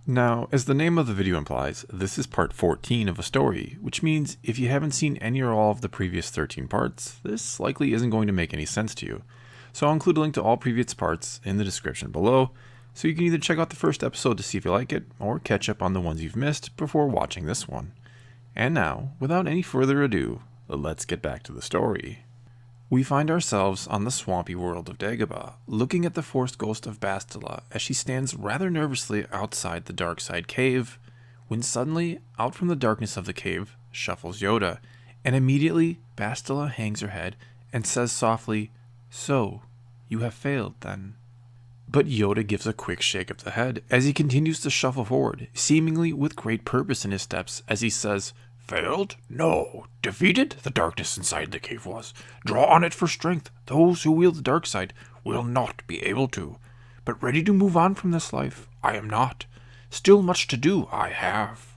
Now, as the name of the video implies, this is part 14 of a story, which means if you haven't seen any or all of the previous 13 parts, this likely isn't going to make any sense to you. So I'll include a link to all previous parts in the description below, so you can either check out the first episode to see if you like it, or catch up on the ones you've missed before watching this one. And now, without any further ado, let's get back to the story. We find ourselves on the swampy world of Dagobah, looking at the Force ghost of Bastila as she stands rather nervously outside the dark side cave, when suddenly, out from the darkness of the cave, shuffles Yoda, and immediately Bastila hangs her head and says softly, "So, you have failed then." But Yoda gives a quick shake of the head as he continues to shuffle forward, seemingly with great purpose in his steps, as he says, "Failed? No. Defeated? The darkness inside the cave was. Draw on it for strength. Those who wield the dark side will not be able to. But ready to move on from this life, I am not. Still much to do, I have."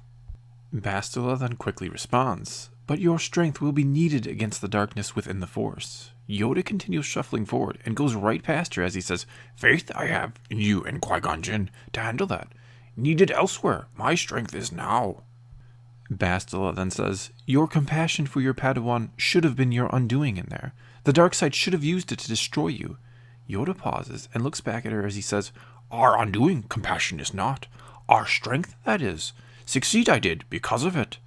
Bastila then quickly responds, "But your strength will be needed against the darkness within the Force." Yoda continues shuffling forward and goes right past her as he says, "Faith I have in you and Qui-Gon Jinn to handle that. Needed elsewhere, my strength is now." Bastila then says, "Your compassion for your Padawan should have been your undoing in there. The dark side should have used it to destroy you." Yoda pauses and looks back at her as he says, "Our undoing compassion is not. Our strength, that is. Succeed I did because of it."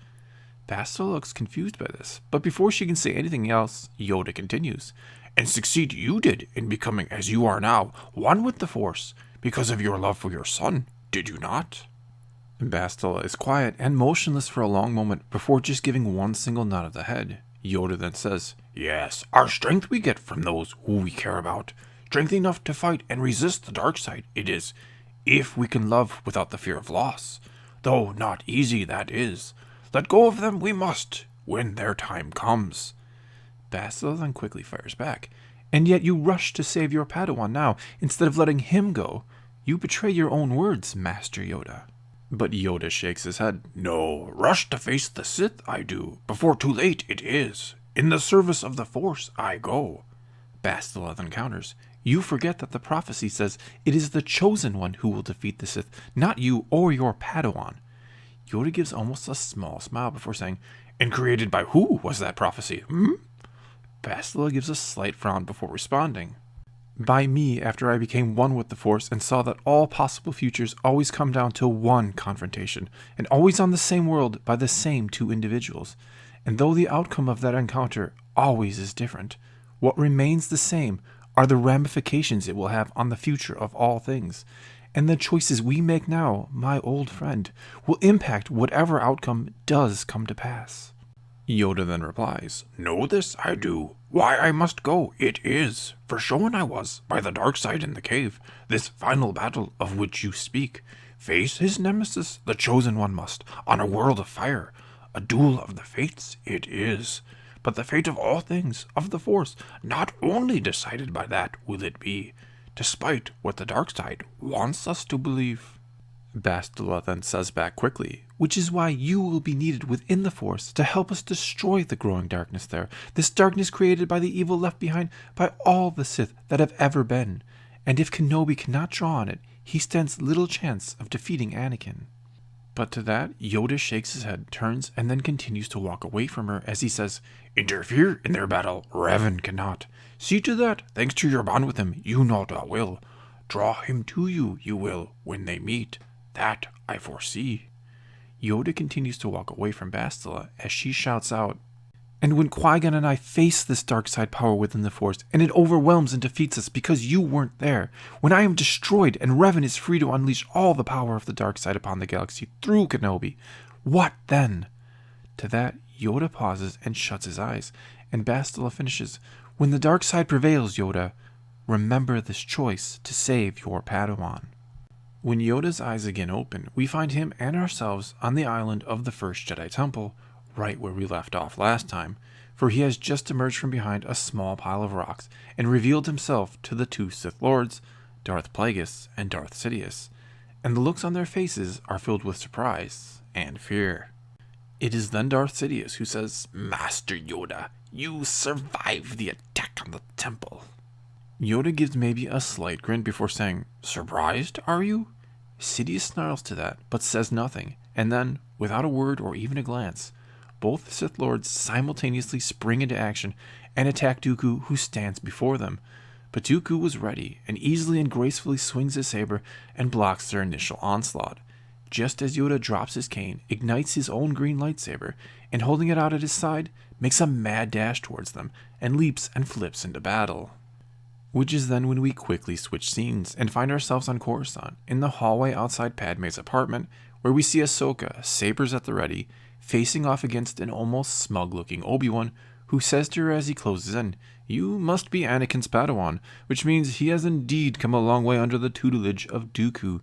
Bastila looks confused by this, but before she can say anything else, Yoda continues, "And succeed you did in becoming as you are now, one with the Force, because of your love for your son, did you not?" Bastila is quiet and motionless for a long moment before just giving one single nod of the head. Yoda then says, "Yes, our strength we get from those who we care about. Strength enough to fight and resist the dark side, it is, if we can love without the fear of loss. Though not easy, that is. Let go of them we must, when their time comes." Bastila then quickly fires back, "And yet you rush to save your Padawan now, instead of letting him go. You betray your own words, Master Yoda." But Yoda shakes his head. "No, rush to face the Sith I do, before too late it is. In the service of the Force I go." Bastila then counters, "You forget that the prophecy says it is the Chosen One who will defeat the Sith, not you or your Padawan." Yoda gives almost a small smile before saying, "And created by who was that prophecy, Bastila gives a slight frown before responding, "By me, after I became one with the Force and saw that all possible futures always come down to one confrontation, and always on the same world by the same two individuals. And though the outcome of that encounter always is different, what remains the same are the ramifications it will have on the future of all things. And the choices we make now, my old friend, will impact whatever outcome does come to pass." Yoda then replies, "Know this I do. Why I must go, it is, for shown I was, by the dark side in the cave, this final battle of which you speak. Face his nemesis, the Chosen One must, on a world of fire. A duel of the fates, it is. But the fate of all things, of the Force, not only decided by that will it be, despite what the dark side wants us to believe." Bastila then says back quickly, "Which is why you will be needed within the Force to help us destroy the growing darkness there, this darkness created by the evil left behind by all the Sith that have ever been. And if Kenobi cannot draw on it, he stands little chance of defeating Anakin." But to that, Yoda shakes his head, turns, and then continues to walk away from her as he says, "Interfere in their battle, Revan cannot. See to that, thanks to your bond with him, you no doubt will. Draw him to you, you will, when they meet. That I foresee." Yoda continues to walk away from Bastila as she shouts out, "And when Qui-Gon and I face this dark side power within the Force, and it overwhelms and defeats us because you weren't there, when I am destroyed and Revan is free to unleash all the power of the dark side upon the galaxy through Kenobi, what then?" To that, Yoda pauses and shuts his eyes, and Bastila finishes, "When the dark side prevails, Yoda, remember this choice to save your Padawan." When Yoda's eyes again open, we find him and ourselves on the island of the first Jedi Temple, right where we left off last time, for he has just emerged from behind a small pile of rocks and revealed himself to the two Sith Lords, Darth Plagueis and Darth Sidious, and the looks on their faces are filled with surprise and fear. It is then Darth Sidious who says, "Master Yoda, you survived the attack on the temple." Yoda gives maybe a slight grin before saying, "Surprised, are you?" Sidious snarls to that, but says nothing, and then, without a word or even a glance, both Sith Lords simultaneously spring into action and attack Dooku, who stands before them. But Dooku was ready, and easily and gracefully swings his saber and blocks their initial onslaught. Just as Yoda drops his cane, ignites his own green lightsaber, and holding it out at his side, makes a mad dash towards them, and leaps and flips into battle. Which is then when we quickly switch scenes, and find ourselves on Coruscant, in the hallway outside Padme's apartment, where we see Ahsoka, sabers at the ready, facing off against an almost smug-looking Obi-Wan, who says to her as he closes in, "You must be Anakin's Padawan," which means he has indeed come a long way under the tutelage of Dooku.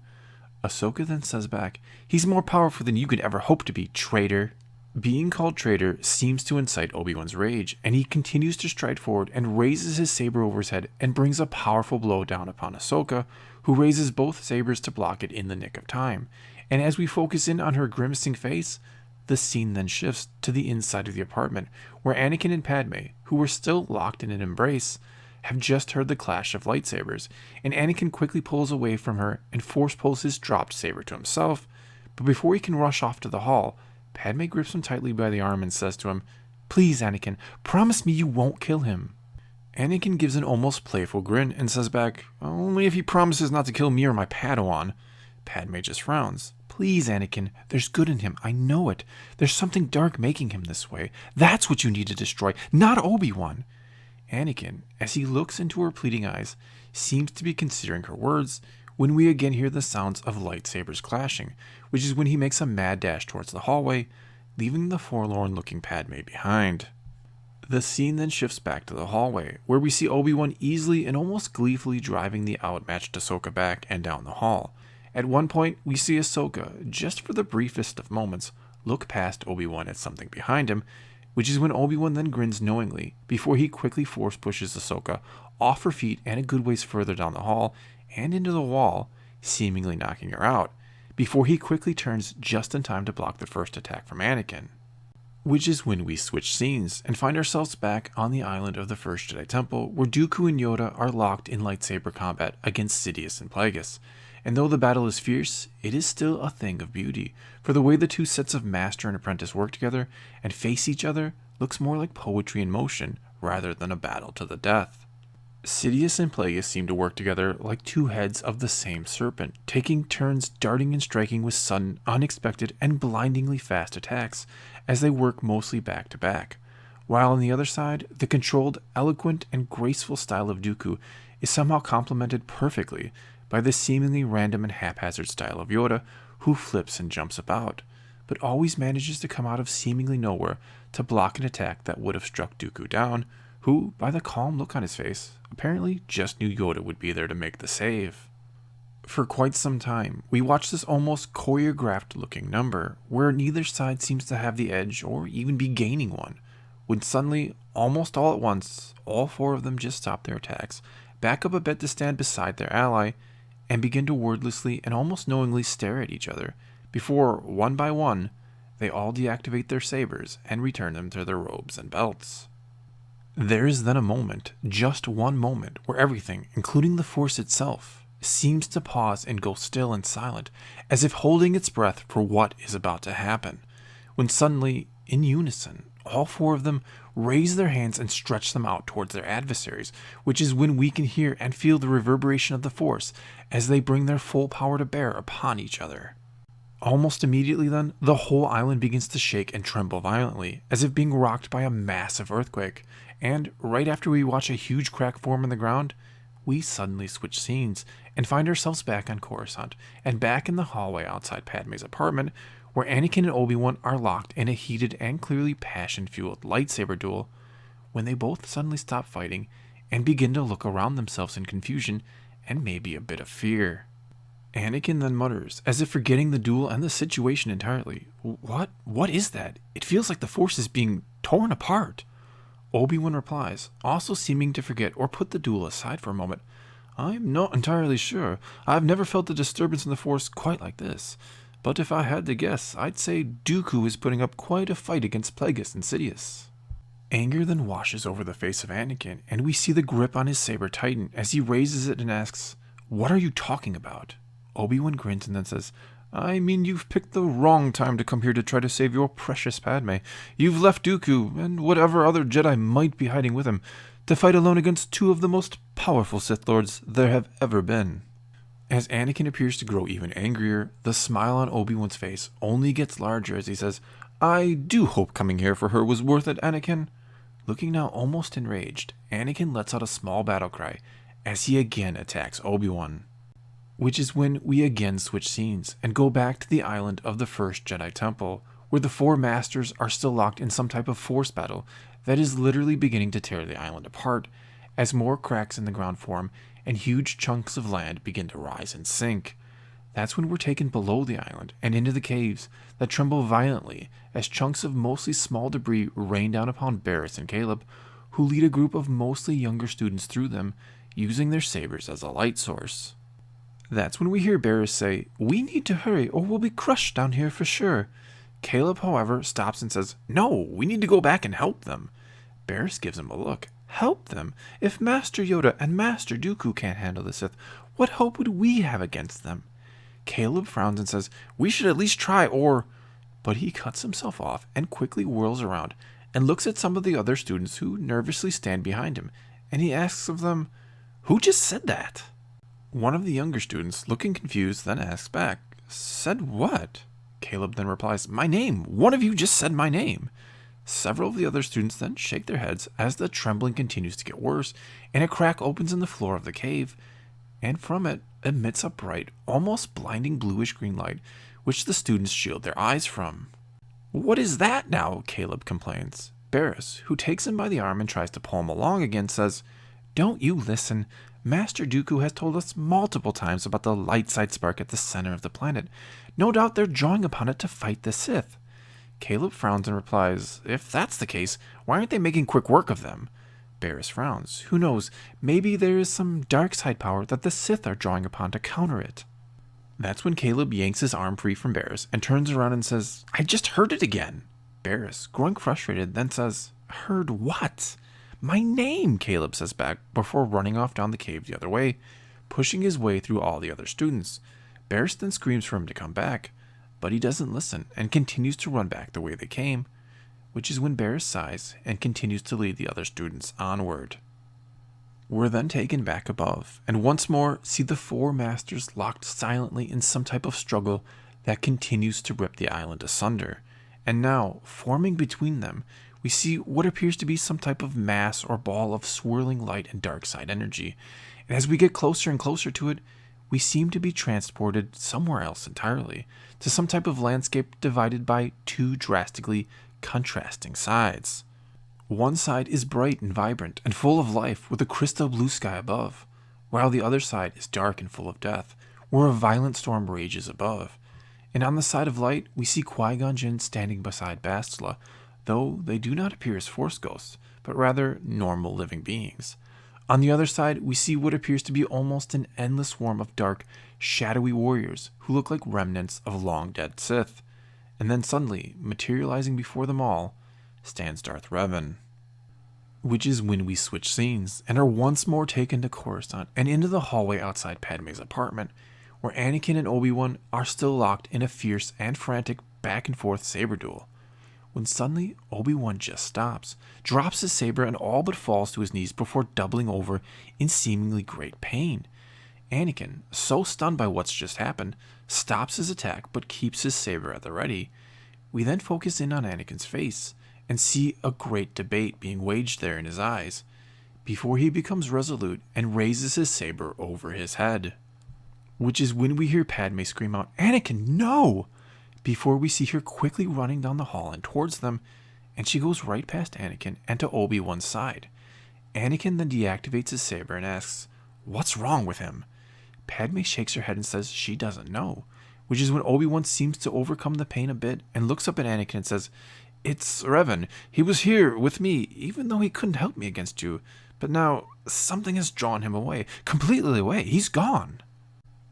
Ahsoka then says back, "He's more powerful than you could ever hope to be, traitor." Being called traitor seems to incite Obi-Wan's rage, and he continues to stride forward and raises his saber over his head and brings a powerful blow down upon Ahsoka, who raises both sabers to block it in the nick of time. And as we focus in on her grimacing face, the scene then shifts to the inside of the apartment, where Anakin and Padme, who were still locked in an embrace, have just heard the clash of lightsabers, and Anakin quickly pulls away from her and force pulls his dropped saber to himself. But before he can rush off to the hall, Padme grips him tightly by the arm and says to him, "Please, Anakin, promise me you won't kill him." Anakin gives an almost playful grin and says back, "Only if he promises not to kill me or my Padawan." Padme just frowns. "Please, Anakin, there's good in him, I know it. There's something dark making him this way. That's what you need to destroy, not Obi-Wan." Anakin, as he looks into her pleading eyes, seems to be considering her words, when we again hear the sounds of lightsabers clashing, which is when he makes a mad dash towards the hallway, leaving the forlorn-looking Padme behind. The scene then shifts back to the hallway, where we see Obi-Wan easily and almost gleefully driving the outmatched Ahsoka back and down the hall. At one point, we see Ahsoka, just for the briefest of moments, look past Obi-Wan at something behind him, which is when Obi-Wan then grins knowingly, before he quickly force pushes Ahsoka off her feet and a good ways further down the hall and into the wall, seemingly knocking her out, before he quickly turns just in time to block the first attack from Anakin. Which is when we switch scenes and find ourselves back on the island of the First Jedi Temple, where Dooku and Yoda are locked in lightsaber combat against Sidious and Plagueis. And though the battle is fierce, it is still a thing of beauty, for the way the two sets of master and apprentice work together and face each other looks more like poetry in motion rather than a battle to the death. Sidious and Plagueis seem to work together like two heads of the same serpent, taking turns darting and striking with sudden, unexpected, and blindingly fast attacks as they work mostly back to back. While on the other side, the controlled, eloquent, and graceful style of Dooku is somehow complemented perfectly by the seemingly random and haphazard style of Yoda, who flips and jumps about, but always manages to come out of seemingly nowhere to block an attack that would have struck Dooku down, who, by the calm look on his face, apparently just knew Yoda would be there to make the save. For quite some time, we watch this almost choreographed-looking number, where neither side seems to have the edge or even be gaining one, when suddenly, almost all at once, all four of them just stop their attacks, back up a bit to stand beside their ally, and begin to wordlessly and almost knowingly stare at each other, before, one by one, they all deactivate their sabers and return them to their robes and belts. There is then a moment, just one moment, where everything, including the Force itself, seems to pause and go still and silent, as if holding its breath for what is about to happen, when suddenly, in unison, all four of them raise their hands and stretch them out towards their adversaries, which is when we can hear and feel the reverberation of the Force as they bring their full power to bear upon each other. Almost immediately then, the whole island begins to shake and tremble violently, as if being rocked by a massive earthquake, and right after we watch a huge crack form in the ground, we suddenly switch scenes and find ourselves back on Coruscant, and back in the hallway outside Padme's apartment, where Anakin and Obi-Wan are locked in a heated and clearly passion-fueled lightsaber duel, when they both suddenly stop fighting and begin to look around themselves in confusion and maybe a bit of fear. Anakin then mutters, as if forgetting the duel and the situation entirely, What is that? It feels like the Force is being torn apart." Obi-Wan replies, also seeming to forget or put the duel aside for a moment, "I'm not entirely sure. I've never felt the disturbance in the Force quite like this. But if I had to guess, I'd say Dooku is putting up quite a fight against Plagueis and Sidious." Anger then washes over the face of Anakin, and we see the grip on his saber tighten as he raises it and asks, "What are you talking about?" Obi-Wan grins and then says, I mean, you've picked the wrong time to come here to try to save your precious Padme. You've left Dooku, and whatever other Jedi might be hiding with him, to fight alone against two of the most powerful Sith Lords there have ever been. As Anakin appears to grow even angrier, the smile on Obi-Wan's face only gets larger as he says, I do hope coming here for her was worth it, Anakin. Looking now almost enraged, Anakin lets out a small battle cry as he again attacks Obi-Wan. Which is when we again switch scenes and go back to the island of the first Jedi Temple, where the four masters are still locked in some type of force battle that is literally beginning to tear the island apart, as more cracks in the ground form and huge chunks of land begin to rise and sink. That's when we're taken below the island and into the caves that tremble violently as chunks of mostly small debris rain down upon Barriss and Caleb, who lead a group of mostly younger students through them, using their sabers as a light source. That's when we hear Barriss say, we need to hurry or we'll be crushed down here for sure. Caleb, however, stops and says, no, we need to go back and help them. Barriss gives him a look. Help them? If Master Yoda and Master Dooku can't handle the Sith, what hope would we have against them? Caleb frowns and says, we should at least try or... But he cuts himself off and quickly whirls around and looks at some of the other students who nervously stand behind him, and he asks of them, who just said that? One of the younger students, looking confused, then asks back, said what? Caleb then replies, my name. One of you just said my name. Several of the other students then shake their heads as the trembling continues to get worse, and a crack opens in the floor of the cave, and from it emits a bright, almost blinding bluish-green light, which the students shield their eyes from. What is that now? Caleb complains. Barriss, who takes him by the arm and tries to pull him along again, says, don't you listen. Master Dooku has told us multiple times about the light side spark at the center of the planet. No doubt they're drawing upon it to fight the Sith. Caleb frowns and replies, if that's the case, why aren't they making quick work of them? Barriss frowns. Who knows, maybe there is some dark side power that the Sith are drawing upon to counter it. That's when Caleb yanks his arm free from Barriss and turns around and says, I just heard it again. Barriss, growing frustrated, then says, heard what? My name, Caleb says back before running off down the cave the other way, pushing his way through all the other students. Barriss then screams for him to come back, but he doesn't listen and continues to run back the way they came, which is when Barriss sighs and continues to lead the other students onward. We're then taken back above, and once more see the four masters locked silently in some type of struggle that continues to rip the island asunder, and now, forming between them, we see what appears to be some type of mass or ball of swirling light and dark side energy, and as we get closer and closer to it, we seem to be transported somewhere else entirely, to some type of landscape divided by two drastically contrasting sides. One side is bright and vibrant and full of life with a crystal blue sky above, while the other side is dark and full of death, where a violent storm rages above. And on the side of light, we see Qui-Gon Jinn standing beside Bastila, though they do not appear as Force ghosts, but rather normal living beings. On the other side, we see what appears to be almost an endless swarm of dark, shadowy warriors who look like remnants of long-dead Sith. And then suddenly, materializing before them all, stands Darth Revan. Which is when we switch scenes and are once more taken to Coruscant and into the hallway outside Padme's apartment, where Anakin and Obi-Wan are still locked in a fierce and frantic back-and-forth saber duel. When suddenly, Obi-Wan just stops, drops his saber and all but falls to his knees before doubling over in seemingly great pain. Anakin, so stunned by what's just happened, stops his attack but keeps his saber at the ready. We then focus in on Anakin's face and see a great debate being waged there in his eyes, before he becomes resolute and raises his saber over his head. Which is when we hear Padme scream out, Anakin, no! Before we see her quickly running down the hall and towards them, and she goes right past Anakin and to Obi-Wan's side. Anakin then deactivates his saber and asks, what's wrong with him? Padme shakes her head and says she doesn't know, which is when Obi-Wan seems to overcome the pain a bit and looks up at Anakin and says, it's Revan. He was here with me, even though he couldn't help me against you. But now, something has drawn him away, completely away. He's gone.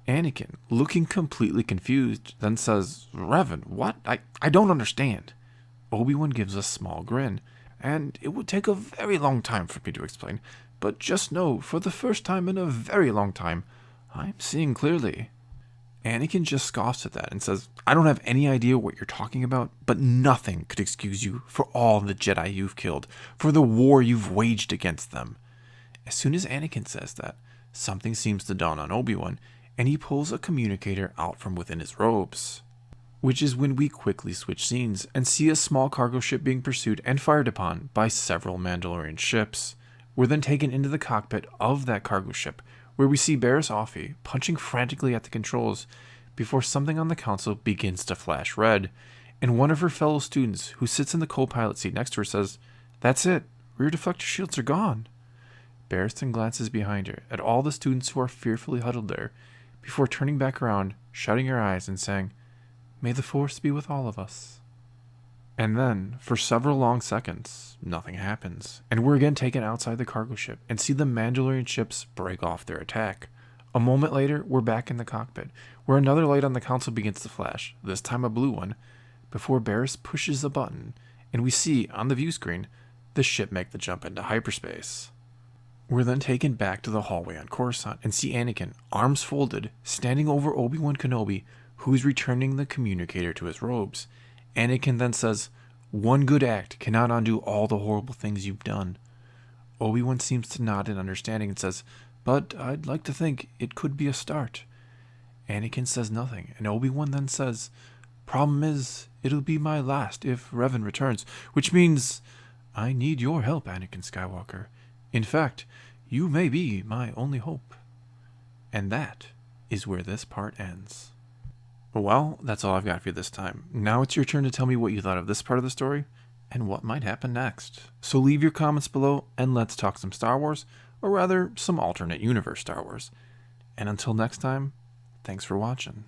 Anakin, looking completely confused, then says, Revan, what? I don't understand. Obi-Wan gives a small grin, and it would take a very long time for me to explain, but just know, for the first time in a very long time, I'm seeing clearly. Anakin just scoffs at that and says, I don't have any idea what you're talking about, but nothing could excuse you for all the Jedi you've killed, for the war you've waged against them. As soon as Anakin says that, something seems to dawn on Obi-Wan, and he pulls a communicator out from within his robes. Which is when we quickly switch scenes and see a small cargo ship being pursued and fired upon by several Mandalorian ships. We're then taken into the cockpit of that cargo ship, where we see Barriss punching frantically at the controls before something on the console begins to flash red, and one of her fellow students who sits in the co-pilot seat next to her says, "That's it, rear deflector shields are gone." Barriss then glances behind her at all the students who are fearfully huddled there, before turning back around, shutting her eyes and saying, "May the Force be with all of us." And then, for several long seconds, nothing happens, and we're again taken outside the cargo ship and see the Mandalorian ships break off their attack. A moment later, we're back in the cockpit, where another light on the console begins to flash, this time a blue one, before Barriss pushes a button, and we see, on the view screen, the ship make the jump into hyperspace. We're then taken back to the hallway on Coruscant and see Anakin, arms folded, standing over Obi-Wan Kenobi, who's returning the communicator to his robes. Anakin then says, "One good act cannot undo all the horrible things you've done." Obi-Wan seems to nod in understanding and says, "But I'd like to think it could be a start." Anakin says nothing, and Obi-Wan then says, "Problem is, it'll be my last if Revan returns, which means I need your help, Anakin Skywalker. In fact, you may be my only hope." And that is where this part ends. Well, that's all I've got for you this time. Now it's your turn to tell me what you thought of this part of the story, and what might happen next. So leave your comments below, and let's talk some Star Wars, or rather, some alternate universe Star Wars. And until next time, thanks for watching.